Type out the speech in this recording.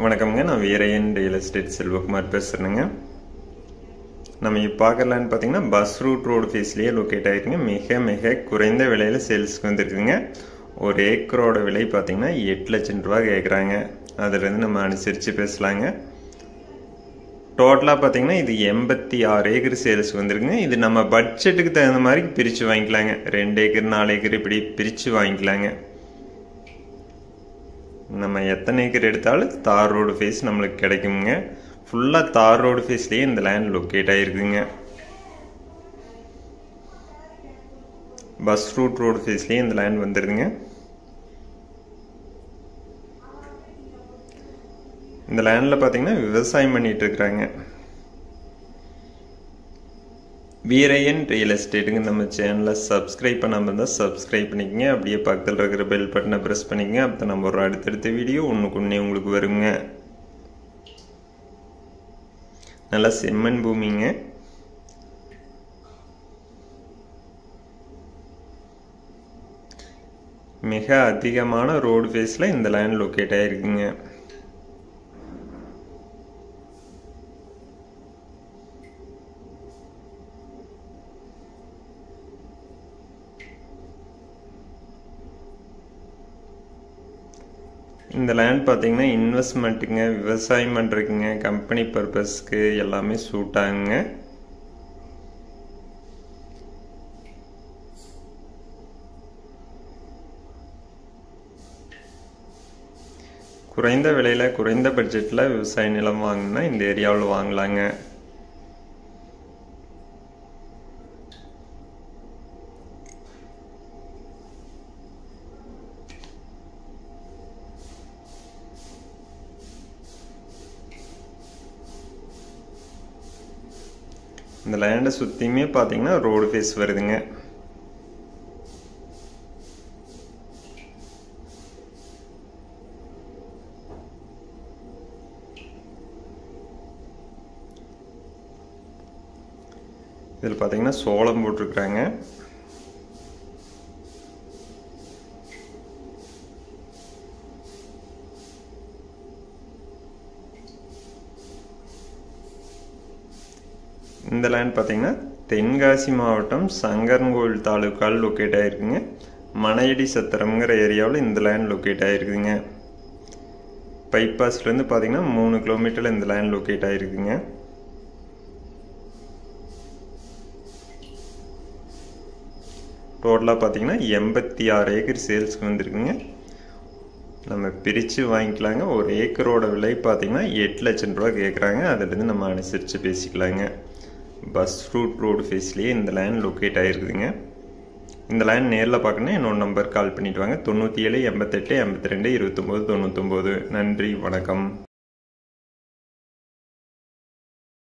வணக்கம்ங்க. நான் Veeraiyan real estate Selvakumar பேசுகிறேங்க. நம்ம இப்போ பார்க்கலான்னு பார்த்தீங்கன்னா பஸ் ரூட் ரோடு ஃபேஸ்லேயே லொக்கேட் ஆகிருக்குங்க. மிக மிக குறைந்த விலையில் சேல்ஸுக்கு வந்துருக்குங்க. ஒரு ஏக்கரோட விலை பார்த்தீங்கன்னா 8 லட்சம் ரூபா கேட்குறாங்க. அதிலேருந்து நம்ம அனுசரித்து பேசலாங்க. டோட்டலாக பார்த்தீங்கன்னா இது 86 ஏக்கர் சேல்ஸுக்கு வந்துருக்குங்க. இது நம்ம பட்ஜெட்டுக்கு தகுந்த மாதிரி பிரித்து வாங்கிக்கலாங்க. 2 ஏக்கர் 4 ஏக்கர் இப்படி பிரித்து வாங்கிக்கலாங்க. நம்ம எத்தனை ஏக்கர் எடுத்தாலும் தார் ரோடு ஃபேஸ் நம்மளுக்கு கிடைக்குங்க. ஃபுல்லாக தார் ரோடு ஃபேஸ்லேயே இந்த லேண்ட் லொக்கேட் ஆகிருக்குங்க. பஸ் ரூட் ரோடு ஃபேஸ்லேயே இந்த லேண்ட் வந்துடுதுங்க. இந்த லேண்டில் பார்த்தீங்கன்னா விவசாயம் பண்ணிட்டு இருக்கிறாங்க. வீரையன் ரியல் எஸ்டேட்டுங்க நம்ம சேனலை சப்ஸ்கிரைப் பண்ணாமல் இருந்தால் சப்ஸ்கிரைப் பண்ணிக்கங்க. அப்படியே பக்கத்தில் இருக்கிற பெல் பட்டனை ப்ரெஸ் பண்ணிக்கங்க. அப்போ நம்ம ஒரு அடுத்தடுத்த வீடியோ ஒன்றுக்கு ஒன்றே உங்களுக்கு வருங்க. நல்லா செம்மண் பூமிங்க. மிக அதிகமான ரோடு ஃபேஸில் இந்த லேண்ட் லொக்கேட் ஆகிருக்குங்க. இந்த லேண்ட் பார்த்தீங்கன்னா இன்வெஸ்ட்மெண்ட்டுங்க, விவசாயம் பண்ணுறதுக்குங்க, கம்பெனி பர்பஸ்க்கு எல்லாமே சூட் ஆகுங்க. குறைந்த விலையில் குறைந்த பட்ஜெட்டில் விவசாய நிலம் வாங்கினா இந்த ஏரியாவில் வாங்கலாங்க. இந்த லேண்டை சுற்றியுமே பார்த்தீங்கன்னா ரோடு ஃபேஸ் வருதுங்க. இதில் பார்த்தீங்கன்னா சோளம் போட்டிருக்கிறாங்க. இந்த லேண்ட் பார்த்தீங்கன்னா தென்காசி மாவட்டம் சங்கரன்கோவில் தாலுக்கால் லொக்கேட் ஆகிருக்குங்க. மனையடி சத்திரம்ங்கிற ஏரியாவில் இந்த லேண்ட் லொக்கேட் ஆகிருக்குங்க. பைபாஸ்லேருந்து பார்த்தீங்கன்னா 3 கிலோமீட்டரில் இந்த லேண்ட் லொக்கேட் ஆகிருக்குங்க. டோட்டலாக பார்த்தீங்கன்னா 86 ஏக்கர் சேல்ஸ்க்கு வந்துருக்குங்க. நம்ம பிரித்து வாங்கிக்கலாங்க. ஒரு ஏக்கரோட விலை பார்த்தீங்கன்னா 8 லட்சம் ரூபா கேட்குறாங்க. அதிலேருந்து நம்ம அனுசரித்து பேசிக்கலாங்க. பஸ் ரூட் ரோடு ஃபேஸ்லேயே இந்த லேண்ட் லொக்கேட் ஆகிருக்குதுங்க. இந்த லேண்ட் நேரில் பார்க்கணுன்னா என்னோட நம்பர் கால் பண்ணிவிட்டு வாங்க. 97 88 82 29 99. நன்றி, வணக்கம்.